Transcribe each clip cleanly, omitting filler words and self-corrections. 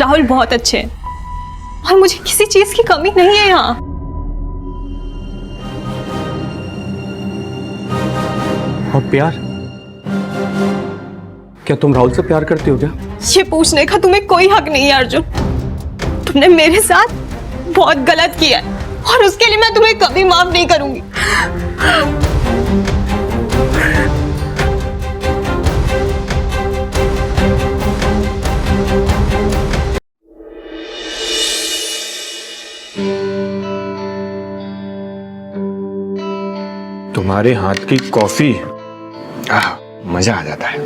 राहुल बहुत अच्छे हैं और मुझे किसी चीज की कमी नहीं है यहाँ। और प्यार? क्या तुम राहुल से प्यार करती हो क्या? ये पूछने का तुम्हें कोई हक नहीं है अर्जुन। तुमने मेरे साथ बहुत गलत किया है और उसके लिए मैं तुम्हें कभी माफ नहीं करूंगी। तुम्हारे हाथ की कॉफी, मजा आ जाता है।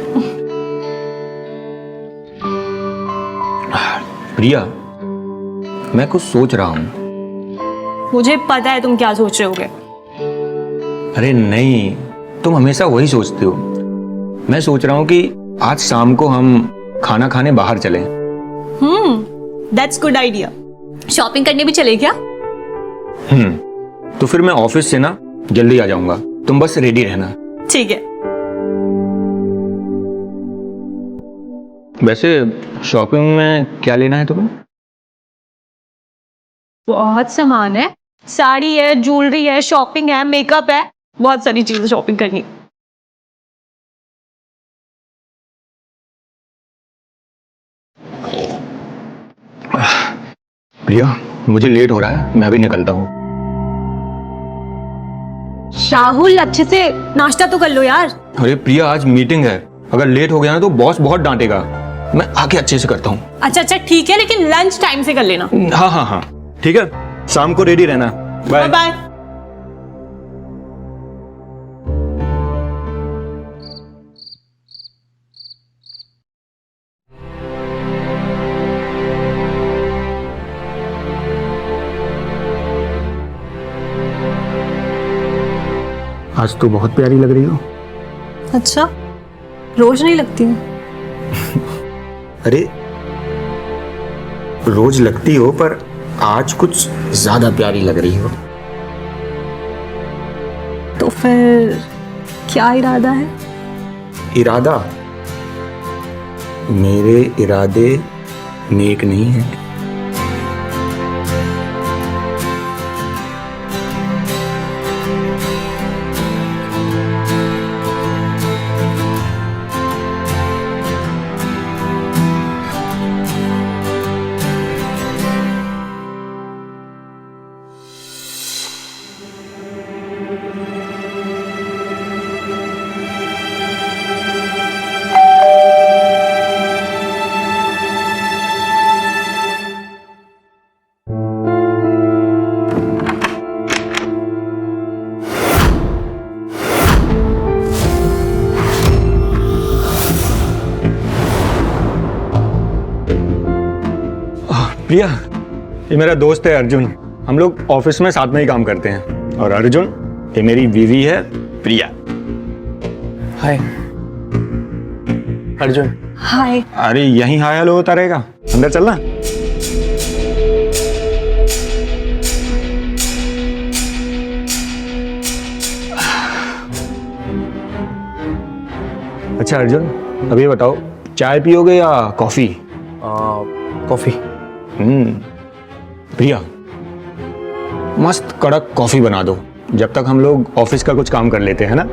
प्रिया, मैं कुछ सोच रहा हूं। मुझे पता है तुम क्या सोच रहे होगे। अरे नहीं, तुम हमेशा वही सोचते हो। मैं सोच रहा हूं कि आज शाम को हम खाना खाने बाहर चलें। That's good idea. शॉपिंग करने भी चले क्या? तो फिर मैं ऑफिस से ना जल्दी आ जाऊंगा, तुम बस रेडी रहना। ठीक है। वैसे शॉपिंग में क्या लेना है तुम्हें? बहुत सामान है, साड़ी है, ज्वेलरी है, शॉपिंग है, मेकअप है, बहुत सारी चीजें शॉपिंग करनी। प्रिया, मुझे लेट हो रहा है, मैं अभी निकलता हूँ। राहुल, अच्छे से नाश्ता तो कर लो यार। अरे प्रिया, आज मीटिंग है, अगर लेट हो गया ना तो बॉस बहुत डांटेगा। मैं आके अच्छे से करता हूँ। अच्छा ठीक है, लेकिन लंच टाइम से कर लेना। हाँ, ठीक है, शाम को रेडी रहना। Bye bye. आज तो बहुत प्यारी लग रही हो। अच्छा, रोज नहीं लगती हूँ। अरे रोज लगती हो, पर आज कुछ ज्यादा प्यारी लग रही हो। तो फिर क्या इरादा है? इरादा? मेरे इरादे नेक नहीं है। प्रिया, ये मेरा दोस्त है अर्जुन। हम लोग ऑफिस में साथ में ही काम करते हैं। और अर्जुन, ये मेरी बीवी है प्रिया। हाय अर्जुन। हाय। अरे यहीं हाय हेलो होता रहेगा, अंदर चलना। अच्छा अर्जुन, अब ये बताओ, चाय पियोगे या कॉफी? कॉफी। प्रिया, मस्त कड़क कॉफी बना दो, जब तक हम लोग ऑफिस का कुछ काम कर लेते हैं ना।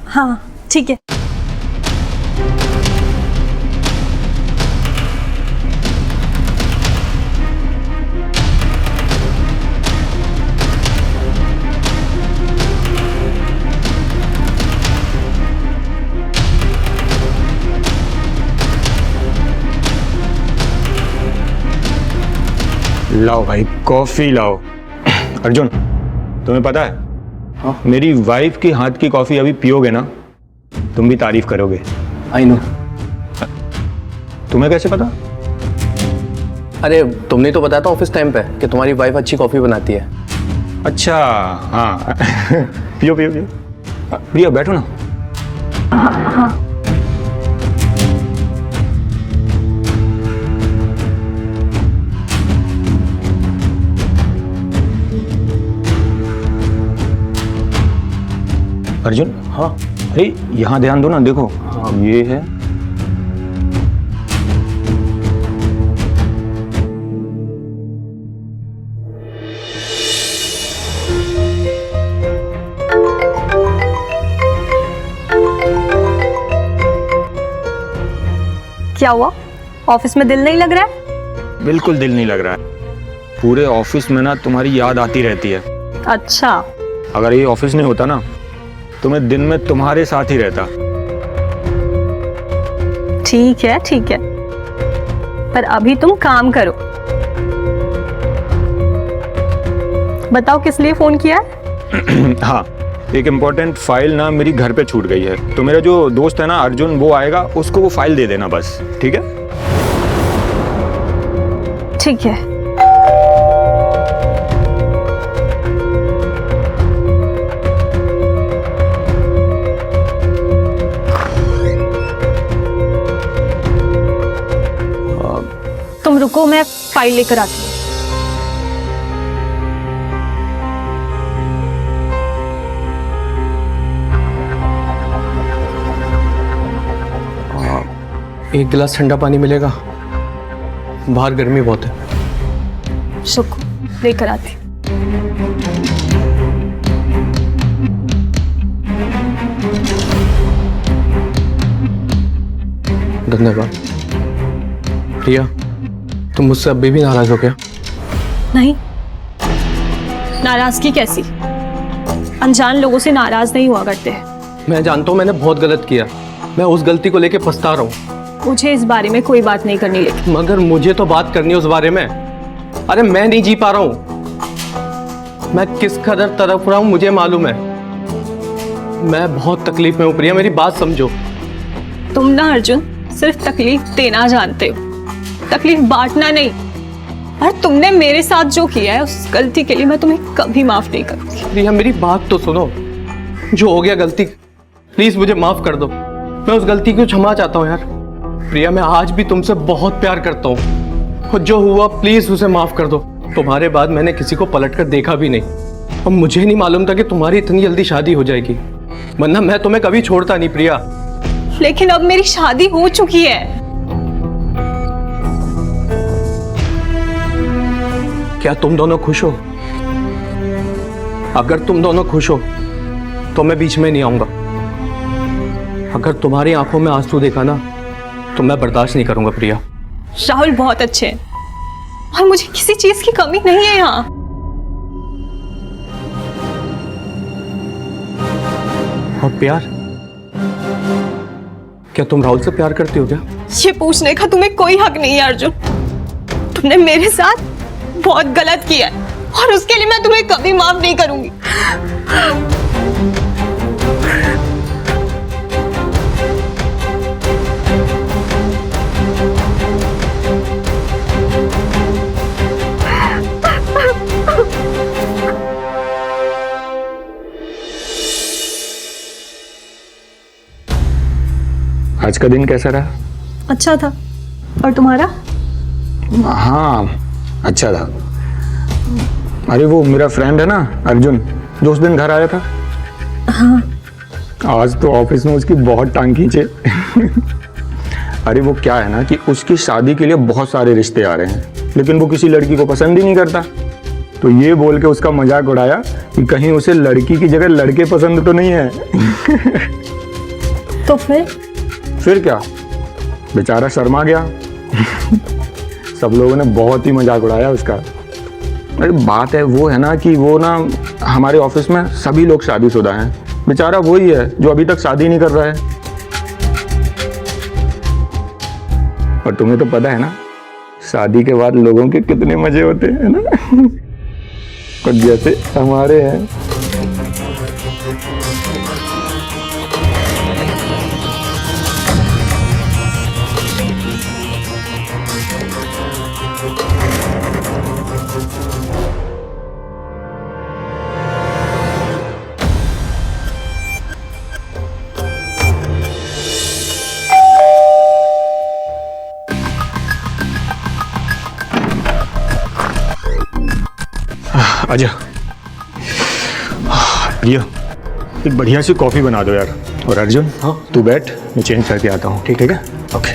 हाँ ठीक है। लाओ भाई, कॉफी लाओ। अर्जुन, तुम्हें पता है, हाँ? मेरी वाइफ की हाथ की कॉफी अभी पियोगे ना, तुम भी तारीफ करोगे। I know. तुम्हें कैसे पता? अरे तुमने तो बताया था ऑफिस टाइम पे कि तुम्हारी वाइफ अच्छी कॉफी बनाती है। अच्छा, हाँ। पियो पियो पियो। प्रिया बैठो ना। हाँ। अर्जुन, हाँ। अरे यहाँ ध्यान दो ना, देखो। हाँ। ये है क्या हुआ? ऑफिस में दिल नहीं लग रहा है? बिल्कुल दिल नहीं लग रहा है। पूरे ऑफिस में ना तुम्हारी याद आती रहती है। अच्छा, अगर ये ऑफिस नहीं होता ना तो मैं दिन में तुम्हारे साथ ही रहता। ठीक है ठीक है, पर अभी तुम काम करो। बताओ किस लिए फोन किया है? हाँ, एक इम्पोर्टेंट फाइल ना मेरी घर पे छूट गई है, तो मेरा जो दोस्त है ना अर्जुन, वो आएगा, उसको वो फाइल दे देना बस। ठीक है? ठीक है। तुम रुको, मैं फाइल लेकर आती हूँ। एक गिलास ठंडा पानी मिलेगा? बाहर गर्मी बहुत है। शुक्र, लेकर आती हूँ। धन्यवाद। प्रिया, तुम मुझसे अभी भी नाराज हो क्या? नहीं, नाराजगी कैसी? अनजान लोगों से नाराज नहीं हुआ करते। मैं जानता हूँ मैंने बहुत गलत किया, मैं उस गलती को लेके पछता रहा हूँ। मुझे इस बारे में कोई बात नहीं करनी, लेकिन मगर मुझे तो बात करनी है उस बारे में। अरे मैं नहीं जी पा रहा हूँ, मैं किस कदर तड़प रहा हूँ मुझे मालूम है। मैं बहुत तकलीफ में हूँ प्रिया, मेरी बात समझो। तुम ना अर्जुन सिर्फ तकलीफ देना जानते हो, तकलीफ बांटना नहीं। और तुमने मेरे साथ जो किया है उस गलती के लिए मैं तुम्हें कभी माफ नहीं करूंगी। प्रिया मेरी बात तो सुनो, जो हो गया गलती, प्लीज मुझे माफ कर दो। मैं उस गलती को क्षमा चाहता हूँ यार। प्रिया मैं आज भी तुमसे बहुत प्यार करता हूँ, और जो हुआ प्लीज उसे माफ कर दो। तुम्हारे बाद मैंने किसी को पलट कर देखा भी नहीं, और मुझे नहीं मालूम था कि तुम्हारी इतनी जल्दी शादी हो जाएगी, वरना मैं तुम्हें कभी छोड़ता नहीं प्रिया। लेकिन अब मेरी शादी हो चुकी है। क्या तुम दोनों खुश हो? अगर तुम दोनों खुश हो तो मैं बीच में नहीं आऊंगा। अगर तुम्हारी आंखों में आंसू देखा ना तो मैं बर्दाश्त नहीं करूंगा प्रिया। राहुल बहुत अच्छे हैं और मुझे किसी चीज की कमी नहीं है यहाँ। और प्यार, क्या तुम राहुल से प्यार करती हो क्या? ये पूछने का तुम्हें कोई हक नहीं है अर्जुन। तुमने मेरे साथ बहुत गलत किया है और उसके लिए मैं तुम्हें कभी माफ नहीं करूंगी। आज का दिन कैसा रहा? अच्छा था। और तुम्हारा? हाँ, अच्छा था। अरे वो मेरा फ्रेंड है ना अर्जुन, जो उस दिन घर आया था। हाँ। आज तो ऑफिस में उसकी बहुत टांग खींचे। अरे वो क्या है ना कि उसकी शादी के लिए बहुत सारे रिश्ते आ रहे हैं, लेकिन वो किसी लड़की को पसंद ही नहीं करता। तो ये बोल के उसका मजाक उड़ाया कि कहीं उसे लड़की की जगह लड़के पसंद तो नहीं है। तो फिर क्या, बेचारा शर्मा गया। सब लोगों ने बहुत ही मजाक उड़ाया उसका। अरे बात है वो है ना कि वो ना हमारे ऑफिस में सभी लोग शादीशुदा हैं, बेचारा वही है जो अभी तक शादी नहीं कर रहा है। और तुम्हें तो पता है ना शादी के बाद लोगों के कितने मजे होते हैं ना। और जैसे हमारे हैं। आजा प्रिया, एक बढ़िया सी कॉफी बना दो यार। और अर्जुन, हाँ तू बैठ, मैं चेंज करके आता हूँ। ठीक है? ओके।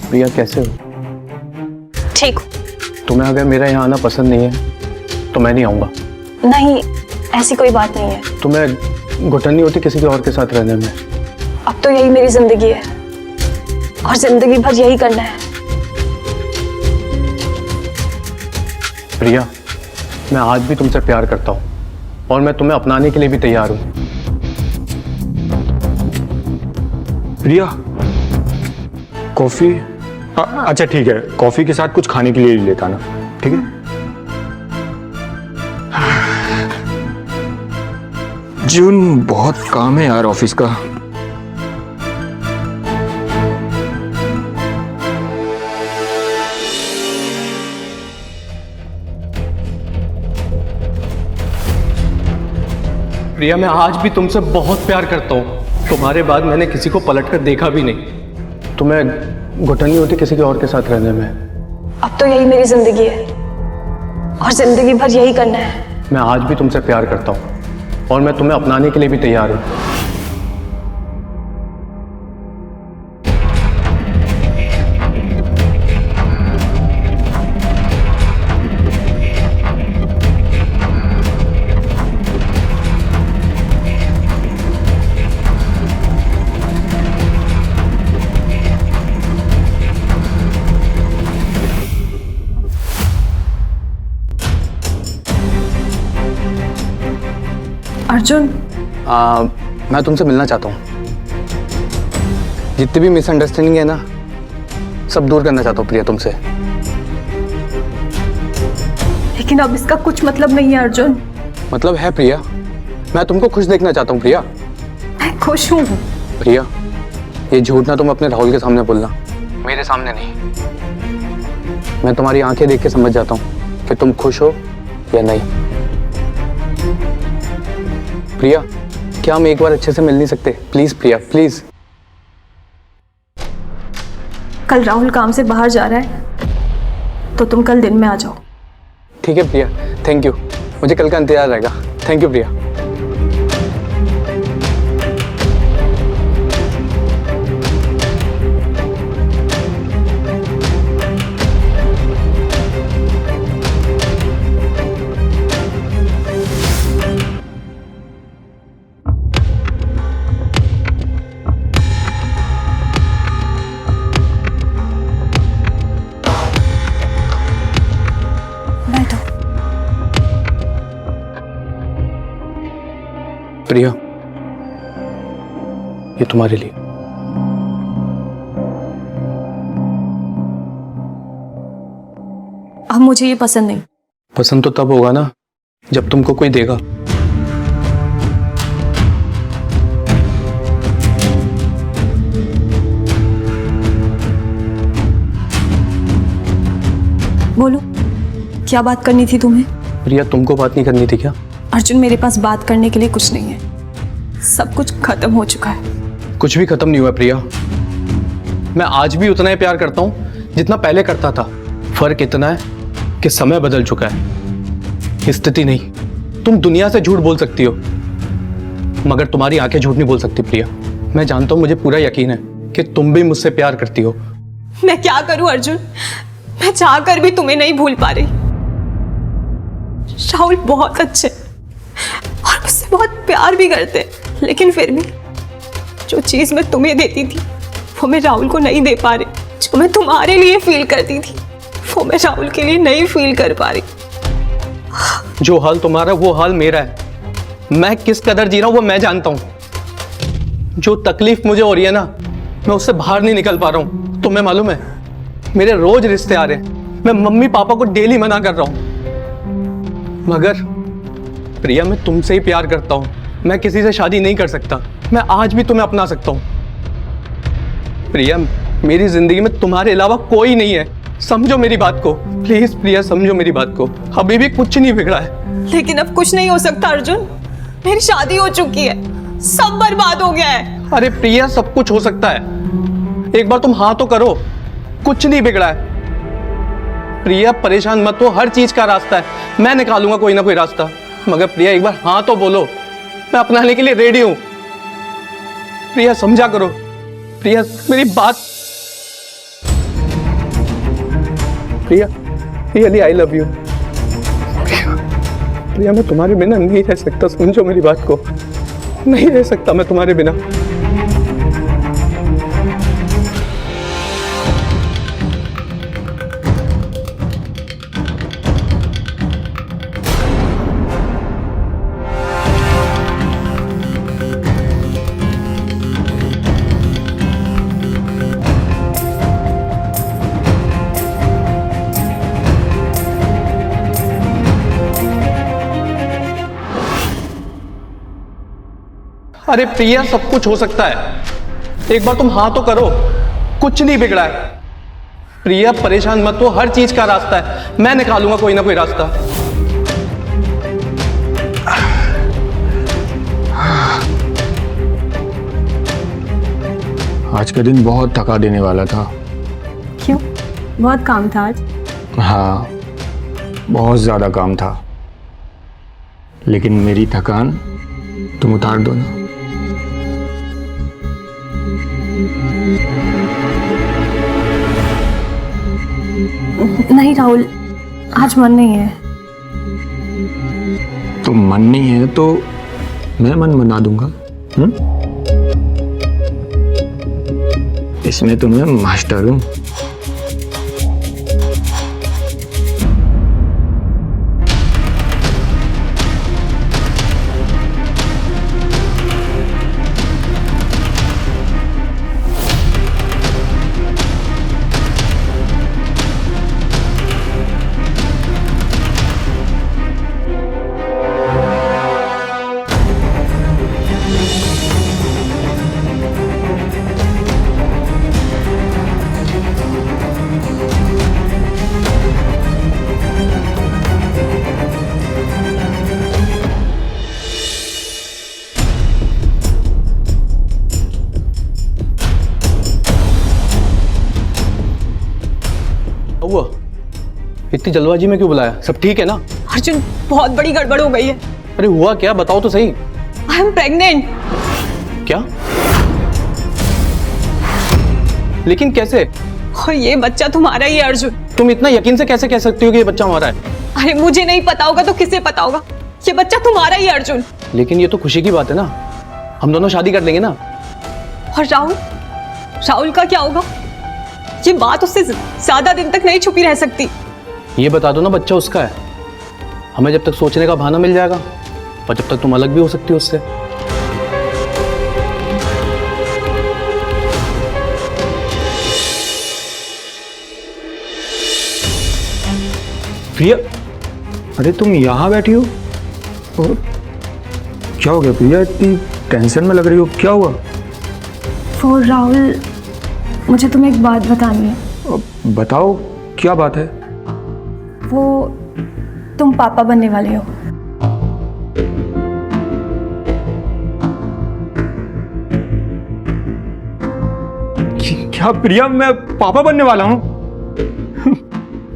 प्रिया कैसे हो? ठीक। तुम्हें अगर मेरा यहाँ आना पसंद नहीं है तो मैं नहीं आऊँगा। नहीं, ऐसी कोई बात नहीं है। तुम्हें घुटन नहीं होती किसी के और के साथ रहने में? अब तो यही मेरी जिंदगी है और जिंदगी भर यही करना है। प्रिया, मैं आज भी तुमसे प्यार करता हूँ और मैं तुम्हें अपनाने के लिए भी तैयार हूँ। प्रिया, कॉफी? अच्छा ठीक है, कॉफी के साथ कुछ खाने के लिए ले लेता ना, ठीक है? जून, बहुत काम है यार ऑफिस का। प्रिया, मैं आज भी तुमसे बहुत प्यार करता हूँ। तुम्हारे बाद मैंने किसी को पलट कर देखा भी नहीं। तुम्हें घुटन नहीं होती किसी के और के साथ रहने में? अब तो यही मेरी जिंदगी है और जिंदगी भर यही करना है। मैं आज भी तुमसे प्यार करता हूँ और मैं तुम्हें अपनाने के लिए भी तैयार हूँ। अर्जुन, मैं तुमसे मिलना चाहता हूँ। जितनी भी मिसअंडरस्टैंडिंग है ना, सब दूर करना चाहता हूँ प्रिया तुमसे। लेकिन अब इसका कुछ मतलब नहीं है अर्जुन। मतलब है प्रिया, मैं तुमको खुश देखना चाहता हूँ प्रिया। मैं खुश हूँ। प्रिया, ये झूठ ना तुम अपने राहुल के सामने बोलना, मेरे सामने नहीं। मैं तुम्हारी आंखें देख के समझ जाता हूँ कि तुम खुश हो या नहीं। प्रिया, क्या हम एक बार अच्छे से मिल नहीं सकते? Please Priya, please. कल राहुल काम से बाहर जा रहा है तो तुम कल दिन में आ जाओ। ठीक है प्रिया, थैंक यू। मुझे कल का इंतजार रहेगा। थैंक यू प्रिया। बैठो। प्रिया, ये तुम्हारे लिए। अब मुझे ये पसंद नहीं। पसंद तो तब होगा ना जब तुमको कोई देगा। बोलो, क्या बात करनी थी तुम्हें? प्रिया, तुमको बात नहीं करनी थी क्या? अर्जुन, मेरे पास बात करने के लिए कुछ नहीं है। सब कुछ खत्म हो चुका है। कुछ भी खत्म नहीं हुआ प्रिया। मैं आज भी उतना ही प्यार करता हूं जितना पहले करता था। फर्क इतना है कि समय बदल चुका है, स्थिति नहीं। तुम दुनिया से झूठ बोल सकती हो मगर तुम्हारी आंखें झूठ नहीं बोल सकती प्रिया। मैं जानता हूं, मुझे पूरा यकीन है कि तुम भी मुझसे प्यार करती हो। मैं क्या करूं अर्जुन, मैं चाह कर भी तुम्हें नहीं भूल पा रही। राहुल बहुत अच्छे और मुझसे बहुत प्यार भी करते, लेकिन फिर भी जो चीज मैं तुम्हें देती थी वो मैं राहुल को नहीं दे पा रही। जो मैं तुम्हारे लिए फील करती थी वो मैं राहुल के लिए नहीं फील कर पा रही। जो हाल तुम्हारा वो हाल मेरा है। मैं किस कदर जी रहा हूं वो मैं जानता हूं। जो तकलीफ मुझे हो रही है ना, मैं उससे बाहर नहीं निकल पा रहा हूं। तुम्हें मालूम है, मेरे रोज रिश्ते आ रहे हैं। मैं मम्मी पापा को डेली मना कर रहा हूं, मगर प्रिया, मैं तुमसे ही प्यार करता हूं। मैं किसी से शादी नहीं कर सकता। मैं आज भी तुम्हें अपना सकता हूं। प्रिया, मेरी जिंदगी में तुम्हारे अलावा कोई नहीं है। समझो मेरी बात को, प्लीज प्रिया, समझो मेरी बात को। अभी भी कुछ नहीं बिगड़ा है। लेकिन अब कुछ नहीं हो सकता अर्जुन। मेरी शादी हो चुकी है, सब बर्बाद हो गया है। अरे प्रिया, सब कुछ हो सकता है। एक बार तुम हाँ तो करो। कुछ नहीं बिगड़ा है। प्रिया, परेशान मत हो, हर चीज का रास्ता है। मैं निकालूंगा कोई ना कोई रास्ता। मगर प्रिया, एक बार हाँ तो बोलो। मैं अपनाने के लिए रेडी हूं। प्रिया, समझा करो। प्रिया, मेरी बात। प्रिया, रियली आई लव यू। प्रिया मैं तुम्हारे बिना नहीं रह सकता, समझो मेरी बात को, नहीं रह सकता मैं तुम्हारे बिना। अरे प्रिया सब कुछ हो सकता है, एक बार तुम हाँ तो करो, कुछ नहीं बिगड़ा है। प्रिया परेशान मत हो, हर चीज का रास्ता है, मैं निकालूंगा कोई ना कोई रास्ता। आज का दिन बहुत थका देने वाला था। क्यों? बहुत काम था आज। हाँ, बहुत ज्यादा काम था, लेकिन मेरी थकान तुम उतार दो ना। नहीं राहुल, आज मन नहीं है। तो मन नहीं है तो मैं मन बना दूंगा। इसमें तो मैं मास्टर हूं। हुआ इतनी जल्दबाजी में क्यों बुलाया? सब ठीक है ना? अर्जुन, बहुत बड़ी गड़बड़ हो गई है। अरे हुआ क्या, बताओ तो सही। I am pregnant. क्या? लेकिन कैसे? और ये बच्चा तुम्हारा ही है अर्जुन। तुम इतना यकीन से कैसे कह सकती हो कि ये बच्चा हमारा है? अरे मुझे नहीं पता होगा तो किसे पता होगा? ये बच्चा तुम्हारा ही है अर्जुन। लेकिन ये तो खुशी की बात है ना, हम दोनों शादी कर लेंगे ना। और राहुल, राहुल का क्या होगा? ये बात उससे ज्यादा दिन तक नहीं छुपी रह सकती। ये बता दो ना बच्चा उसका है, हमें जब तक सोचने का बहाना मिल जाएगा और जब तक तुम अलग भी हो सकती हो उससे। प्रिया, अरे तुम यहाँ बैठी हो और क्या हो गया प्रिया? इतनी टेंशन में लग रही हो, क्या हुआ? वो राहुल, मुझे तुम्हें एक बात बतानी है। अब बताओ, क्या बात है? वो तुम पापा बनने वाले हो। क्या प्रिया, मैं पापा बनने वाला हूँ?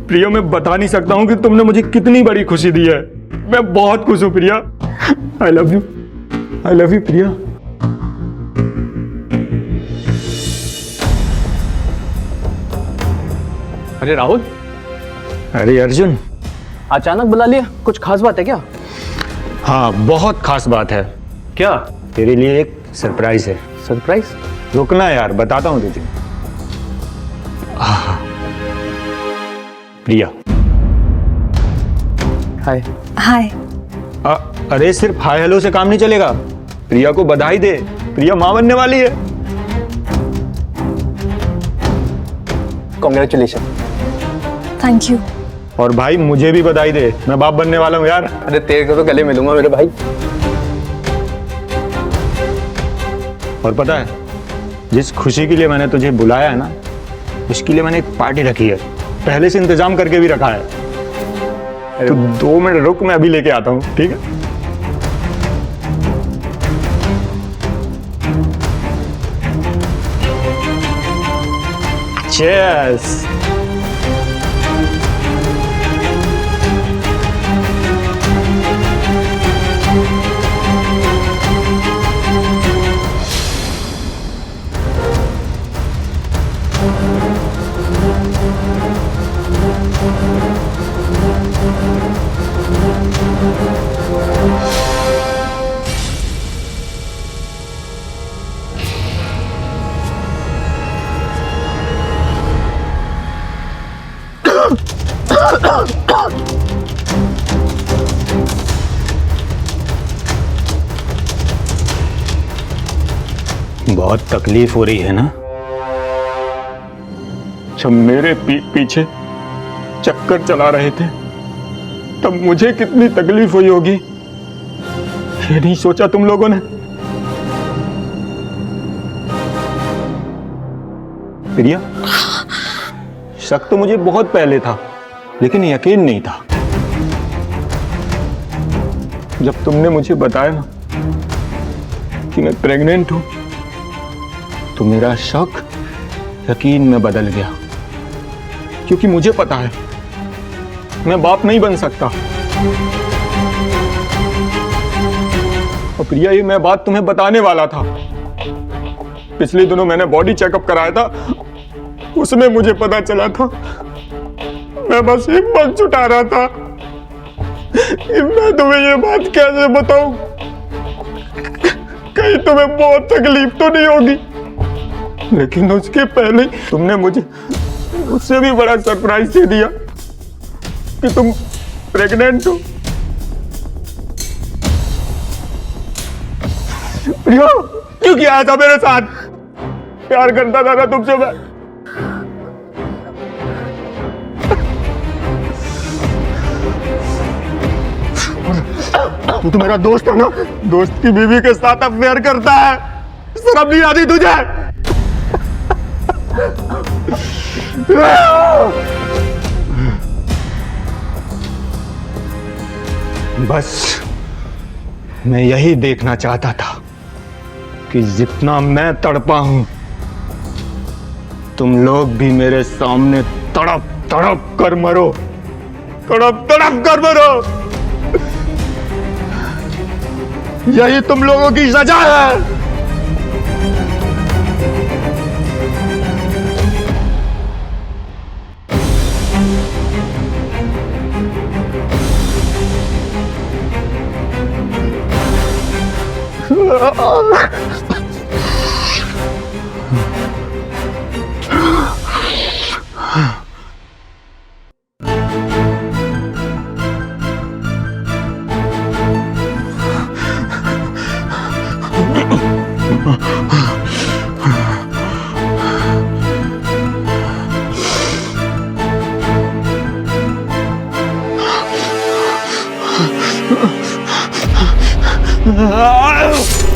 प्रिया, मैं बता नहीं सकता हूँ कि तुमने मुझे कितनी बड़ी खुशी दी है। मैं बहुत खुश हूँ Priya. I love you, I love you Priya. अरे राहुल। अरे अर्जुन। अचानक बुला लिया, कुछ खास बात है क्या? हाँ, बहुत खास बात है। क्या? तेरे लिए एक सरप्राइज है। सरप्राइज? रुकना यार, बताता हूँ तुझे। प्रिया। हाय। हाय। अरे सिर्फ हाय हेलो से काम नहीं चलेगा। प्रिया को बधाई दे, प्रिया मां बनने वाली है। कॉन्ग्रेचुलेशन। Thank you. और भाई मुझे भी बधाई दे, मैं बाप बनने वाला हूँ यार। अरे तेरे को तो गले मिलूंगा मेरे भाई। और पता है, जिस खुशी के लिए मैंने तुझे बुलाया है ना, उसके लिए मैंने एक पार्टी रखी है, पहले से इंतजाम करके भी रखा है। तो 2 मिनट रुक, मैं अभी लेके आता हूँ, ठीक है? Cheers! बहुत तकलीफ हो रही है ना? जब मेरे पीछे चक्कर चला रहे थे तब मुझे कितनी तकलीफ हुई होगी, ये नहीं सोचा तुम लोगों ने? प्रिया, शक तो मुझे बहुत पहले था, लेकिन यकीन नहीं था। जब तुमने मुझे बताया ना कि मैं प्रेग्नेंट हूं, तो मेरा शक यकीन में बदल गया, क्योंकि मुझे पता है मैं बाप नहीं बन सकता। और प्रिया, ये मैं बात तुम्हें बताने वाला था। पिछले दिनों मैंने बॉडी चेकअप कराया था, उसमें मुझे पता चला था। मैं बस हिम्मत जुटा रहा था कि मैं तुम्हें ये बात कैसे बताऊं, कहीं तुम्हें बहुत तकलीफ तो नहीं होगी। लेकिन उसके पहले तुमने मुझे उससे भी बड़ा सरप्राइज दे दिया कि तुम प्रेग्नेंट हो। प्रिया, क्यों किया था मेरे साथ? प्यार करता था ना तुमसे मैं। तू तो मेरा दोस्त है ना, दोस्त की बीवी के साथ अफेयर करता है, शर्म नहीं आती तुझे? बस मैं यही देखना चाहता था कि जितना मैं तड़पा हूं, तुम लोग भी मेरे सामने तड़प तड़प कर मरो, तड़प तड़प कर मरो। यही तुम लोगों की सजा है। Ah!